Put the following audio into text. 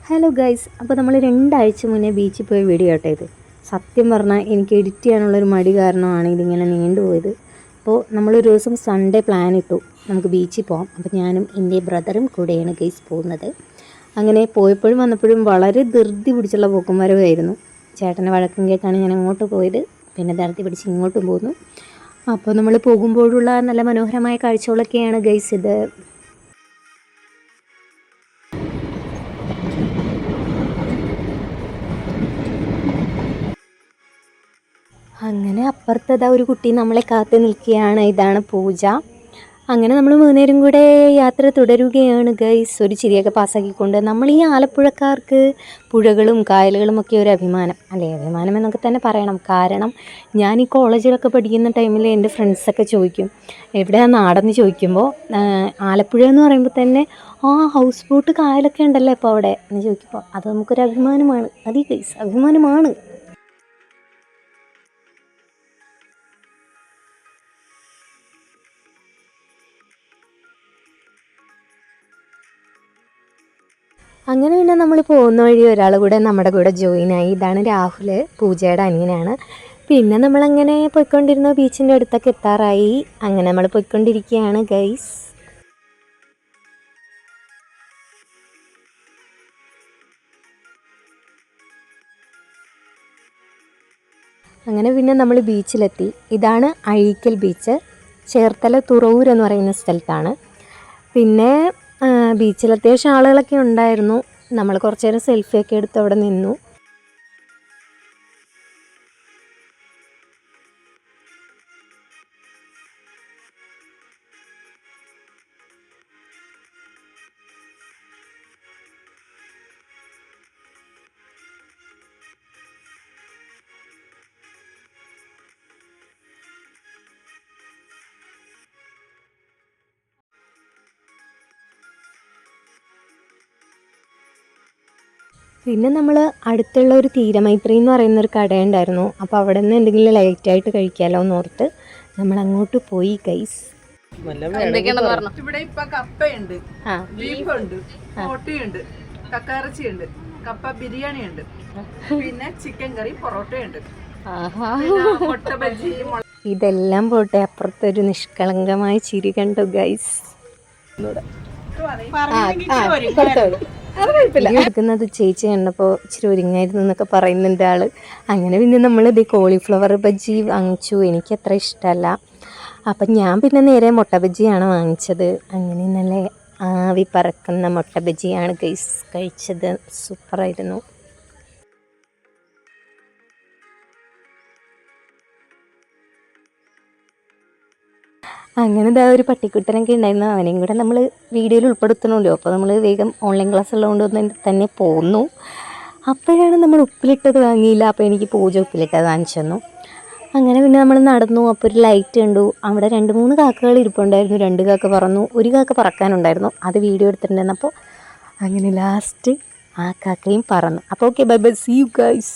Hello guys, അപ്പോൾ നമ്മൾ 2 ആഴ്ച മുന്നേ ബീച്ചിൽ പോയി വീഡിയോ കേട്ടോ ഇത്. സത്യം പറഞ്ഞാൽ എനിക്ക് എഡിറ്റ് ചെയ്യാനുള്ളൊരു മടി കാരണമാണ് ഇതിങ്ങനെ നീണ്ടുപോയത്. അപ്പോൾ നമ്മളൊരു ദിവസം സൺഡേ പ്ലാൻ ഇട്ടു, നമുക്ക് ബീച്ചിൽ പോകാം. അപ്പോൾ ഞാനും എൻ്റെ ബ്രദറും കൂടെയാണ് ഗൈസ് പോകുന്നത്. അങ്ങനെ പോയപ്പോഴും വന്നപ്പോഴും വളരെ ധൃതി പിടിച്ചുള്ള പോക്കും വരവായിരുന്നു. ചേട്ടൻ്റെ വഴക്കം കേട്ടാണ് ഞാൻ അങ്ങോട്ട് പോയത്, പിന്നെ ധൃതി പിടിച്ച് ഇങ്ങോട്ടും പോന്നു. അപ്പോൾ നമ്മൾ പോകുമ്പോഴുള്ള നല്ല മനോഹരമായ കാഴ്ചകളൊക്കെയാണ് ഗൈസ് ഇത്. അങ്ങനെ അപ്പുറത്തതാ ഒരു കുട്ടി നമ്മളെ കാത്തു നിൽക്കുകയാണ്. ഇതാണ് പൂജ. അങ്ങനെ നമ്മൾ 3 പേരും കൂടെ യാത്ര തുടരുകയാണ് ഗൈസ്, ഒരു ചിരിയൊക്കെ പാസ്സാക്കിക്കൊണ്ട്. നമ്മൾ ഈ ആലപ്പുഴക്കാർക്ക് പുഴകളും കായലുകളും ഒക്കെ ഒരു അഭിമാനം അല്ലേ, അഭിമാനം എന്നൊക്കെ തന്നെ പറയണം. കാരണം ഞാൻ ഈ കോളേജിലൊക്കെ പഠിക്കുന്ന ടൈമിൽ എൻ്റെ ഫ്രണ്ട്സൊക്കെ ചോദിക്കും എവിടെയാണ് നാടെന്ന് ചോദിക്കുമ്പോൾ ആലപ്പുഴ എന്ന് പറയുമ്പോൾ തന്നെ ഹൗസ് ബോട്ട് കായലൊക്കെ ഉണ്ടല്ലോ ഇപ്പോൾ അവിടെ എന്ന് ചോദിക്കുമ്പോൾ അത് നമുക്കൊരു അഭിമാനമാണ്. അത് ഗൈസ് അഭിമാനമാണ്. അങ്ങനെ പിന്നെ നമ്മൾ പോകുന്ന വഴി ഒരാൾ കൂടെ നമ്മുടെ കൂടെ ജോയിനായി. ഇതാണ് രാഹുൽ, പൂജയുടെ അനിയനാണ്. പിന്നെ നമ്മളങ്ങനെ പോയിക്കൊണ്ടിരുന്ന ബീച്ചിൻ്റെ അടുത്തൊക്കെ എത്താറായി. അങ്ങനെ നമ്മൾ പോയിക്കൊണ്ടിരിക്കുകയാണ് ഗൈസ്. അങ്ങനെ പിന്നെ നമ്മൾ ബീച്ചിലെത്തി. ഇതാണ് അഴീക്കൽ ബീച്ച്, ചേർത്തല തുറവൂർ എന്ന് പറയുന്ന സ്ഥലത്താണ്. പിന്നെ ബീച്ചിൽ അത്യാവശ്യം ആളുകളൊക്കെ ഉണ്ടായിരുന്നു. നമ്മൾ കുറച്ച് നേരം സെൽഫിയൊക്കെ എടുത്ത് അവിടെ നിന്നു. പിന്നെ നമ്മൾ അടുത്തുള്ള ഒരു തീരമൈത്രി എന്ന് പറയുന്നൊരു കടയുണ്ടായിരുന്നു. അപ്പോൾ അവിടെ നിന്ന് എന്തെങ്കിലും ലൈറ്റായിട്ട് കഴിക്കാമല്ലോ എന്ന് ഓർത്ത് നമ്മൾ അങ്ങോട്ട് പോയി ഗൈസ്. ഇവിടെ ഇപ്പൊ കപ്പയുണ്ട്, ബീഫുണ്ട്, പൊട്ടിയുണ്ട്, കക്കയിറച്ചിയുണ്ട്, കപ്പ ബിരിയാണി ഉണ്ട്, പിന്നെ ചിക്കൻ കറി, പൊറോട്ടയുണ്ട്, മുട്ട ബജി. ഇതെല്ലാം പോട്ടെ, അപ്പുറത്തൊരു നിഷ്കളങ്കമായ ചിരി കണ്ടു ഗൈസ്. എടുക്കുന്നത് ചേച്ചി കണ്ടപ്പോൾ ഇച്ചിരി ഒരുങ്ങായിരുന്നു എന്നൊക്കെ പറയുന്നുണ്ട് ആള്. അങ്ങനെ പിന്നെ നമ്മൾ ഇത് കോളിഫ്ലവർ ബജ്ജി വാങ്ങിച്ചു. എനിക്ക് അത്ര ഇഷ്ടമല്ല. അപ്പം ഞാൻ പിന്നെ നേരെ മുട്ട ബജ്ജിയാണ് വാങ്ങിച്ചത്. അങ്ങനെ നല്ല ആവി പറക്കുന്ന മുട്ട ബജ്ജിയാണ് ഗൈസ് കഴിച്ചത്. സൂപ്പറായിരുന്നു. അങ്ങനെ ഒരു പട്ടിക്കുട്ടനൊക്കെ ഉണ്ടായിരുന്നു. അവനെയും കൂടെ നമ്മൾ വീഡിയോയിൽ ഉൾപ്പെടുത്തണമല്ലോ. അപ്പോൾ നമ്മൾ വേഗം ഓൺലൈൻ ക്ലാസ് ഉള്ളതുകൊണ്ട് തന്നെ പോന്നു. അപ്പോഴാണ് നമ്മൾ ഉപ്പിലിട്ടത് വാങ്ങിയില്ല. അപ്പോൾ എനിക്ക് പൂജ ഉപ്പിലിട്ടത് വാങ്ങിച്ചു തന്നു. അങ്ങനെ പിന്നെ നമ്മൾ നടന്നു. അപ്പോൾ ഒരു ലൈറ്റ് കണ്ടു. അവിടെ 2-3 കാക്കകൾ ഇരിപ്പുണ്ടായിരുന്നു. 2 കാക്ക പറന്നു, 1 കാക്ക പറക്കാനുണ്ടായിരുന്നു. അത് വീഡിയോ എടുത്തിട്ടുണ്ടായിരുന്നു. അപ്പോൾ അങ്ങനെ ലാസ്റ്റ് ആ കാക്കയും പറന്നു. അപ്പോൾ okay, bye bye, see you guys.